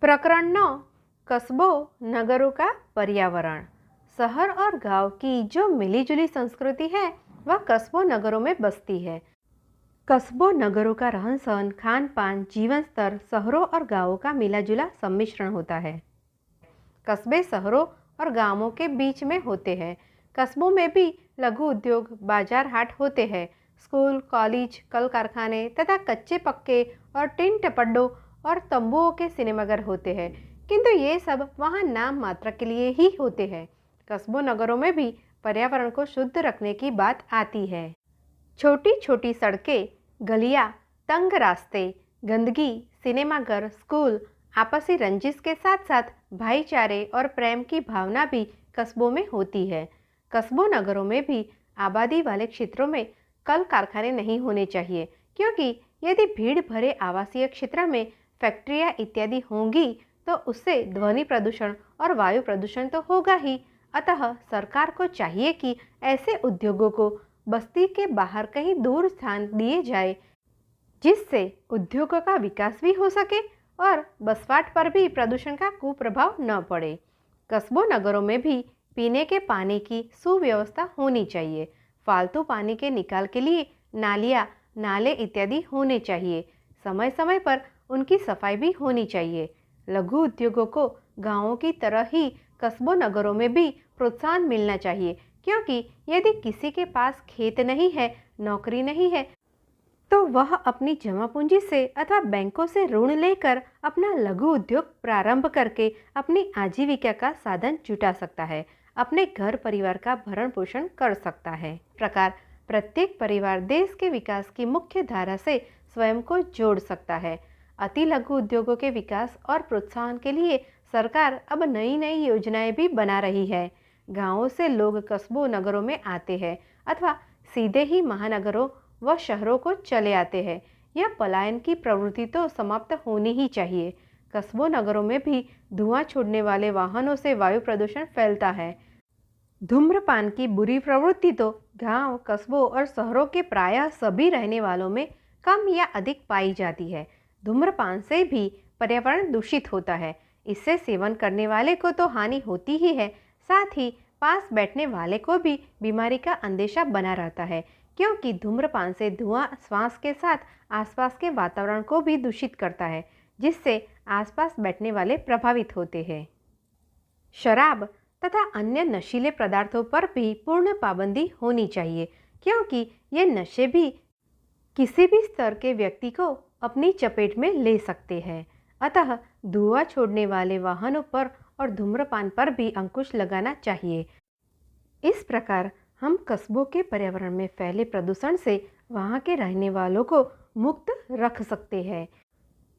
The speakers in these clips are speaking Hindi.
प्रकरण 9। कस्बों नगरों का पर्यावरण। शहर और गांव की जो मिलीजुली संस्कृति है वह कस्बों नगरों में बसती है। कस्बों नगरों का रहन सहन, खान पान, जीवन स्तर शहरों और गांवों का मिला-जुला सम्मिश्रण होता है। कस्बे शहरों और गांवों के बीच में होते हैं। कस्बों में भी लघु उद्योग, बाजार हाट होते हैं। स्कूल, कॉलेज, कल कारखाने तथा कच्चे पक्के और टिन टपड्डों और तंबुओं के सिनेमाघर होते हैं, किंतु ये सब वहाँ नाम मात्र के लिए ही होते हैं। कस्बों नगरों में भी पर्यावरण को शुद्ध रखने की बात आती है। छोटी छोटी सड़कें, गलियां, तंग रास्ते, गंदगी, सिनेमाघर, स्कूल, आपसी रंजिश के साथ साथ भाईचारे और प्रेम की भावना भी कस्बों में होती है। कस्बों नगरों में भी आबादी वाले क्षेत्रों में कल कारखाने नहीं होने चाहिए, क्योंकि यदि भीड़ भरे आवासीय क्षेत्र में फैक्ट्रियां इत्यादि होंगी तो उससे ध्वनि प्रदूषण और वायु प्रदूषण तो होगा ही। अतः सरकार को चाहिए कि ऐसे उद्योगों को बस्ती के बाहर कहीं दूर स्थान दिए जाए, जिससे उद्योगों का विकास भी हो सके और बसवाट पर भी प्रदूषण का कुप्रभाव न पड़े। कस्बों नगरों में भी पीने के पानी की सुव्यवस्था होनी चाहिए। फालतू पानी के निकाल के लिए नालियाँ, नाले इत्यादि होने चाहिए। समय समय पर उनकी सफाई भी होनी चाहिए। लघु उद्योगों को गांवों की तरह ही कस्बों नगरों में भी प्रोत्साहन मिलना चाहिए, क्योंकि यदि किसी के पास खेत नहीं है, नौकरी नहीं है, तो वह अपनी जमा पूंजी से अथवा बैंकों से ऋण लेकर अपना लघु उद्योग प्रारंभ करके अपनी आजीविका का साधन जुटा सकता है, अपने घर परिवार का भरण पोषण कर सकता है। इस प्रकार प्रत्येक परिवार देश के विकास की मुख्य धारा से स्वयं को जोड़ सकता है। अति लघु उद्योगों के विकास और प्रोत्साहन के लिए सरकार अब नई नई योजनाएं भी बना रही है। गांवों से लोग कस्बों नगरों में आते हैं अथवा सीधे ही महानगरों व शहरों को चले आते हैं। यह पलायन की प्रवृत्ति तो समाप्त होनी ही चाहिए। कस्बों नगरों में भी धुआं छोड़ने वाले वाहनों से वायु प्रदूषण फैलता है। धूम्रपान की बुरी प्रवृत्ति तो गांव, कस्बों और शहरों के प्रायः सभी रहने वालों में कम या अधिक पाई जाती है। धूम्रपान से भी पर्यावरण दूषित होता है। इससे सेवन करने वाले को तो हानि होती ही है, साथ ही पास बैठने वाले को भी बीमारी का अंदेशा बना रहता है, क्योंकि धूम्रपान से धुआं श्वास के साथ आसपास के वातावरण को भी दूषित करता है, जिससे आसपास बैठने वाले प्रभावित होते हैं। शराब तथा अन्य नशीले पदार्थों पर भी पूर्ण पाबंदी होनी चाहिए, क्योंकि ये नशे भी किसी भी स्तर के व्यक्ति को अपनी चपेट में ले सकते हैं। अतः धुआं छोड़ने वाले वाहनों पर और धूम्रपान पर भी अंकुश लगाना चाहिए। इस प्रकार हम कस्बों के पर्यावरण में फैले प्रदूषण से वहां के रहने वालों को मुक्त रख सकते हैं।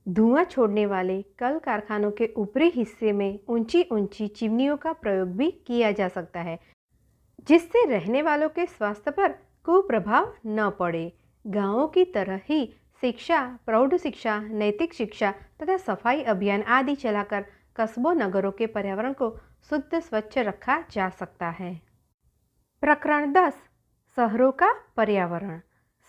धुआं छोड़ने वाले कल कारखानों के ऊपरी हिस्से में ऊंची ऊंची चिमनियों का प्रयोग भी किया जा सकता है, जिससे रहने वालों के स्वास्थ्य पर कुप्रभाव न पड़े। गांवों की तरह ही शिक्षा, प्रौढ़ शिक्षा, नैतिक शिक्षा तथा सफाई अभियान आदि चलाकर कस्बों नगरों के पर्यावरण को शुद्ध स्वच्छ रखा जा सकता है। प्रकरण 10। शहरों का पर्यावरण।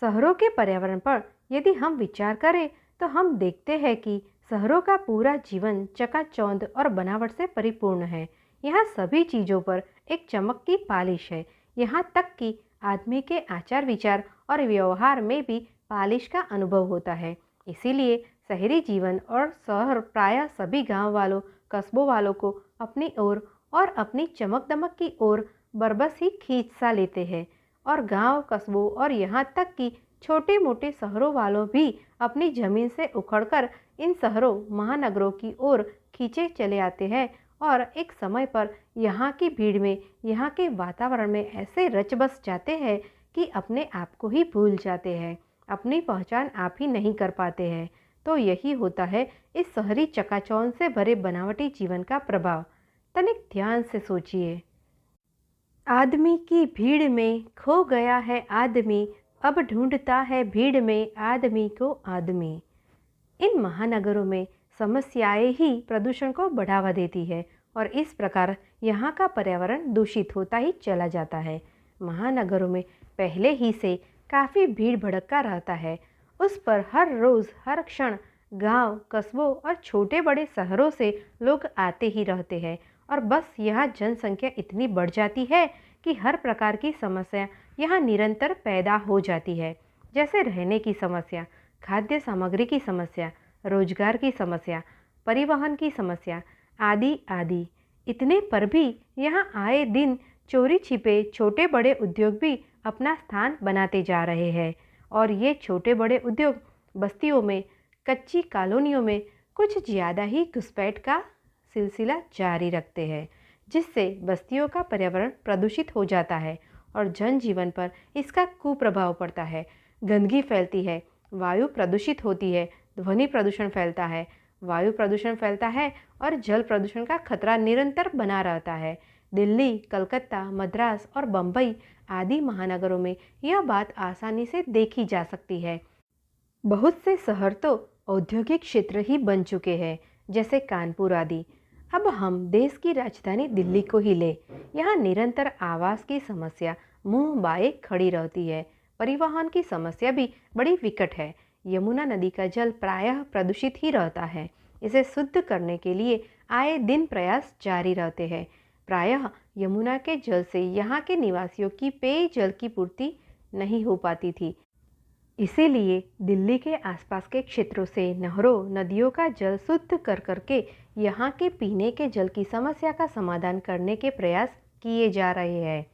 शहरों के पर्यावरण पर यदि हम विचार करें तो हम देखते हैं कि शहरों का पूरा जीवन चकाचौंध और बनावट से परिपूर्ण है। यहाँ सभी चीज़ों पर एक चमक की पालिश है। यहाँ तक कि आदमी के आचार विचार और व्यवहार में भी पालिश का अनुभव होता है। इसीलिए शहरी जीवन और शहर प्रायः सभी गांव वालों, कस्बों वालों को अपनी ओर और अपनी चमक दमक की ओर बरबस ही खींच सा लेते हैं, और गांव, कस्बों और यहाँ तक कि छोटे मोटे शहरों वालों भी अपनी जमीन से उखड़कर इन शहरों, महानगरों की ओर खींचे चले आते हैं और एक समय पर यहाँ की भीड़ में, यहाँ के वातावरण में ऐसे रच बस जाते हैं कि अपने आप को ही भूल जाते हैं, अपनी पहचान आप ही नहीं कर पाते हैं। तो यही होता है इस शहरी चकाचौंध से भरे बनावटी जीवन का प्रभाव। तनिक ध्यान से सोचिए। आदमी की भीड़ में खो गया है आदमी, अब ढूंढता है भीड़ में आदमी को आदमी। इन महानगरों में समस्याएं ही प्रदूषण को बढ़ावा देती है और इस प्रकार यहाँ का पर्यावरण दूषित होता ही चला जाता है। महानगरों में पहले ही से काफ़ी भीड़ भड़का रहता है। उस पर हर रोज़ हर क्षण गांव, कस्बों और छोटे बड़े शहरों से लोग आते ही रहते हैं और बस यहाँ जनसंख्या इतनी बढ़ जाती है कि हर प्रकार की समस्या यहाँ निरंतर पैदा हो जाती है। जैसे रहने की समस्या, खाद्य सामग्री की समस्या, रोजगार की समस्या, परिवहन की समस्या आदि आदि। इतने पर भी यहाँ आए दिन चोरी छिपे छोटे बड़े उद्योग भी अपना स्थान बनाते जा रहे हैं और ये छोटे बड़े उद्योग बस्तियों में, कच्ची कॉलोनियों में कुछ ज़्यादा ही घुसपैठ का सिलसिला जारी रखते हैं, जिससे बस्तियों का पर्यावरण प्रदूषित हो जाता है और जनजीवन पर इसका कुप्रभाव पड़ता है। गंदगी फैलती है, वायु प्रदूषित होती है, ध्वनि प्रदूषण फैलता है, वायु प्रदूषण फैलता है और जल प्रदूषण का खतरा निरंतर बना रहता है। दिल्ली, कलकत्ता, मद्रास और बम्बई आदि महानगरों में यह बात आसानी से देखी जा सकती है। बहुत से शहर तो औद्योगिक क्षेत्र ही बन चुके हैं, जैसे कानपुर आदि। अब हम देश की राजधानी दिल्ली को ही ले, यहाँ निरंतर आवास की समस्या मुंह बाए खड़ी रहती है। परिवहन की समस्या भी बड़ी विकट है। यमुना नदी का जल प्रायः प्रदूषित ही रहता है। इसे शुद्ध करने के लिए आए दिन प्रयास जारी रहते हैं। प्रायः यमुना के जल से यहाँ के निवासियों की पेयजल की पूर्ति नहीं हो पाती थी। इसीलिए दिल्ली के आसपास के क्षेत्रों से नहरों, नदियों का जल शुद्ध कर करके यहाँ के पीने के जल की समस्या का समाधान करने के प्रयास किए जा रहे हैं,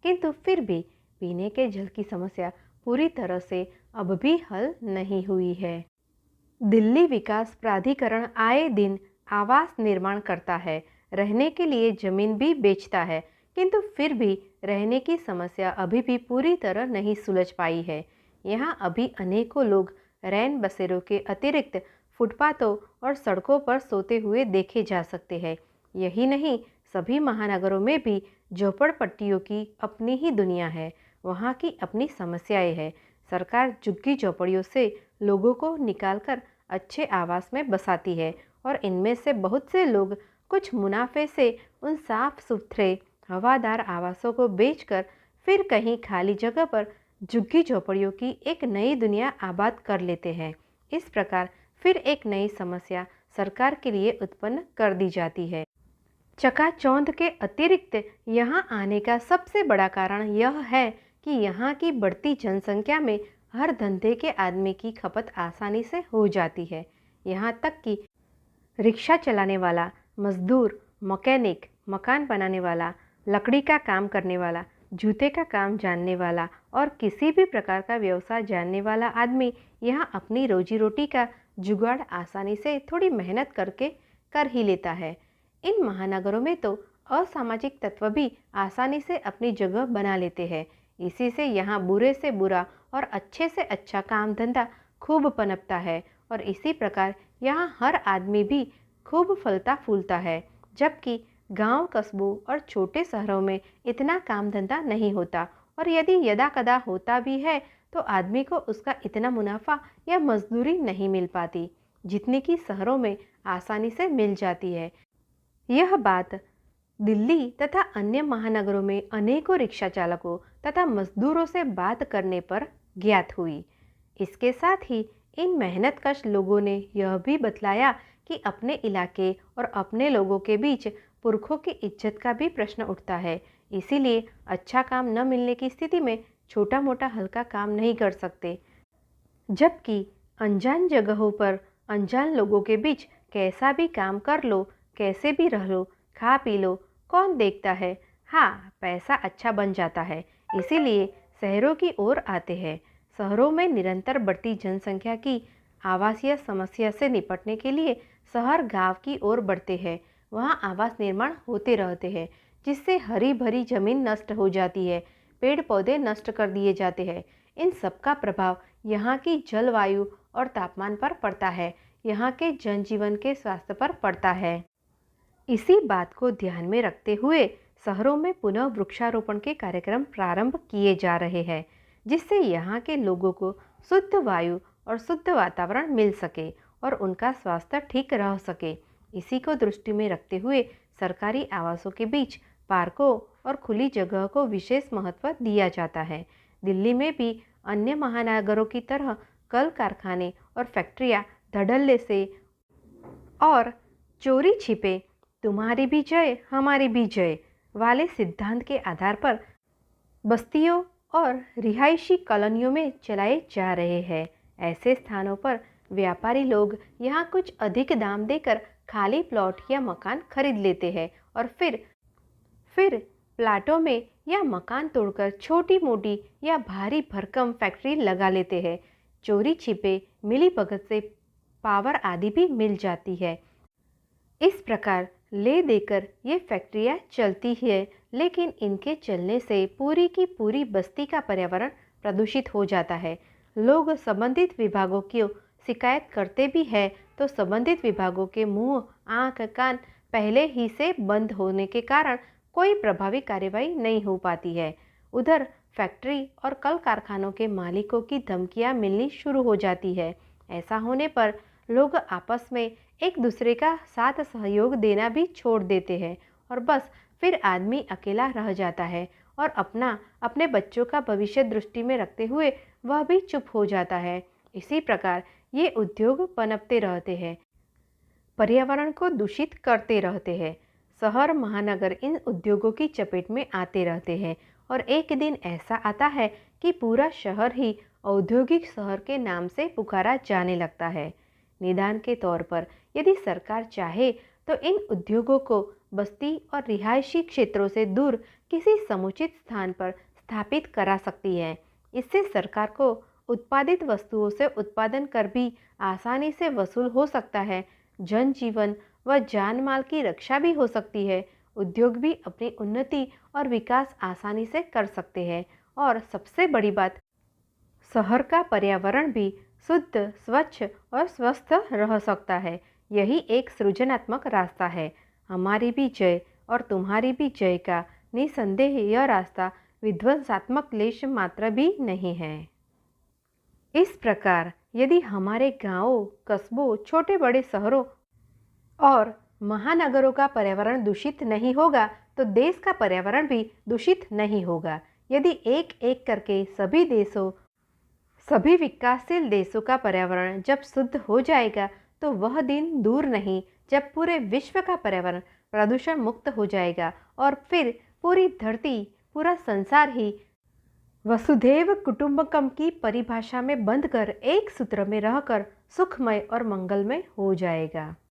किंतु फिर भी पीने के जल की समस्या पूरी तरह से अब भी हल नहीं हुई है। दिल्ली विकास प्राधिकरण आए दिन आवास निर्माण करता है, रहने के लिए जमीन भी बेचता है, किंतु फिर भी रहने की समस्या अभी भी पूरी तरह नहीं सुलझ पाई है। यहाँ अभी अनेकों लोग रैन बसेरों के अतिरिक्त फुटपाथों और सड़कों पर सोते हुए देखे जा सकते हैं। यही नहीं, सभी महानगरों में भी झोपड़पट्टियों की अपनी ही दुनिया है, वहाँ की अपनी समस्याएं हैं। सरकार झुग्गी झोपड़ियों से लोगों को निकालकर अच्छे आवास में बसाती है और इनमें से बहुत से लोग कुछ मुनाफे से उन साफ सुथरे हवादार आवासों को बेचकर फिर कहीं खाली जगह पर झुग्गी झोपड़ियों की एक नई दुनिया आबाद कर लेते हैं। इस प्रकार फिर एक नई समस्या सरकार के लिए उत्पन्न कर दी जाती है। चकाचौंध के अतिरिक्त यहाँ आने का सबसे बड़ा कारण यह है कि यहाँ की बढ़ती जनसंख्या में हर धंधे के आदमी की खपत आसानी से हो जाती है। यहाँ तक कि रिक्शा चलाने वाला, मजदूर, मैकेनिक, मकान बनाने वाला, लकड़ी का काम करने वाला, जूते का काम जानने वाला और किसी भी प्रकार का व्यवसाय जानने वाला आदमी यहाँ अपनी रोजी रोटी का जुगाड़ आसानी से थोड़ी मेहनत करके कर ही लेता है। इन महानगरों में तो असामाजिक तत्व भी आसानी से अपनी जगह बना लेते हैं। इसी से यहाँ बुरे से बुरा और अच्छे से अच्छा काम धंधा खूब पनपता है और इसी प्रकार यहाँ हर आदमी भी खूब फलता फूलता है, जबकि गांव, कस्बों और छोटे शहरों में इतना काम धंधा नहीं होता और यदि यदा कदा होता भी है तो आदमी को उसका इतना मुनाफा या मजदूरी नहीं मिल पाती जितनी कि शहरों में आसानी से मिल जाती है। यह बात दिल्ली तथा अन्य महानगरों में अनेकों रिक्शा चालकों तथा मजदूरों से बात करने पर ज्ञात हुई। इसके साथ ही इन मेहनतकश लोगों ने यह भी बतलाया कि अपने इलाके और अपने लोगों के बीच पुरखों की इज्जत का भी प्रश्न उठता है। इसीलिए अच्छा काम न मिलने की स्थिति में छोटा मोटा हल्का काम नहीं कर सकते, जबकि अनजान जगहों पर अनजान लोगों के बीच कैसा भी काम कर लो, कैसे भी रह लो, खा पी लो, कौन देखता है। हाँ, पैसा अच्छा बन जाता है, इसीलिए शहरों की ओर आते हैं। शहरों में निरंतर बढ़ती जनसंख्या की आवासीय समस्या से निपटने के लिए शहर गांव की ओर बढ़ते हैं। वहाँ आवास निर्माण होते रहते हैं, जिससे हरी भरी जमीन नष्ट हो जाती है, पेड़ पौधे नष्ट कर दिए जाते हैं। इन सब का प्रभाव यहाँ की जलवायु और तापमान पर पड़ता है, यहाँ के जनजीवन के स्वास्थ्य पर पड़ता है। इसी बात को ध्यान में रखते हुए शहरों में पुनः वृक्षारोपण के कार्यक्रम प्रारंभ किए जा रहे हैं, जिससे यहाँ के लोगों को शुद्ध वायु और शुद्ध वातावरण मिल सके और उनका स्वास्थ्य ठीक रह सके। इसी को दृष्टि में रखते हुए सरकारी आवासों के बीच पार्कों और खुली जगह को विशेष महत्व दिया जाता है। दिल्ली में भी अन्य महानगरों की तरह कल कारखाने और फैक्ट्रियाँ धड़ल्ले से और चोरी छिपे तुम्हारी भी जय हमारी भी जय वाले सिद्धांत के आधार पर बस्तियों और रिहायशी कॉलोनियों में चलाए जा रहे हैं। ऐसे स्थानों पर व्यापारी लोग यहाँ कुछ अधिक दाम देकर खाली प्लॉट या मकान खरीद लेते हैं और फिर प्लाटों में या मकान तोड़कर छोटी मोटी या भारी भरकम फैक्ट्री लगा लेते हैं। चोरी छिपे मिलीभगत से पावर आदि भी मिल जाती है। इस प्रकार ले देकर ये फैक्ट्रियाँ चलती है, लेकिन इनके चलने से पूरी की पूरी बस्ती का पर्यावरण प्रदूषित हो जाता है। लोग संबंधित विभागों की शिकायत करते भी हैं तो संबंधित विभागों के मुंह आंख कान पहले ही से बंद होने के कारण कोई प्रभावी कार्यवाही नहीं हो पाती है। उधर फैक्ट्री और कल कारखानों के मालिकों की धमकियां मिलनी शुरू हो जाती है। ऐसा होने पर लोग आपस में एक दूसरे का साथ सहयोग देना भी छोड़ देते हैं और बस फिर आदमी अकेला रह जाता है और अपने बच्चों का भविष्य दृष्टि में रखते हुए वह भी चुप हो जाता है। इसी प्रकार ये उद्योग पनपते रहते हैं, पर्यावरण को दूषित करते रहते हैं। शहर महानगर इन उद्योगों की चपेट में आते रहते हैं और एक दिन ऐसा आता है कि पूरा शहर ही औद्योगिक शहर के नाम से पुकारा जाने लगता है। निदान के तौर पर यदि सरकार चाहे तो इन उद्योगों को बस्ती और रिहायशी क्षेत्रों से दूर किसी समुचित स्थान पर स्थापित करा सकती है। इससे सरकार को उत्पादित वस्तुओं से उत्पादन कर भी आसानी से वसूल हो सकता है। जनजीवन व जान माल की रक्षा भी हो सकती है। उद्योग भी अपनी उन्नति और विकास आसानी से कर सकते हैं और सबसे बड़ी बात, शहर का पर्यावरण भी शुद्ध, स्वच्छ और स्वस्थ रह सकता है। यही एक सृजनात्मक रास्ता है। हमारी भी जय और तुम्हारी भी जय का निसंदेह यह रास्ता विध्वंसात्मक लेश मात्र भी नहीं है। इस प्रकार यदि हमारे गांवों, कस्बों, छोटे बड़े शहरों और महानगरों का पर्यावरण दूषित नहीं होगा तो देश का पर्यावरण भी दूषित नहीं होगा। यदि एक एक करके सभी विकासशील देशों का पर्यावरण जब शुद्ध हो जाएगा तो वह दिन दूर नहीं जब पूरे विश्व का पर्यावरण प्रदूषण मुक्त हो जाएगा और फिर पूरी धरती, पूरा संसार ही वसुधैव कुटुंबकम की परिभाषा में बंध कर एक सूत्र में रहकर सुखमय और मंगलमय हो जाएगा।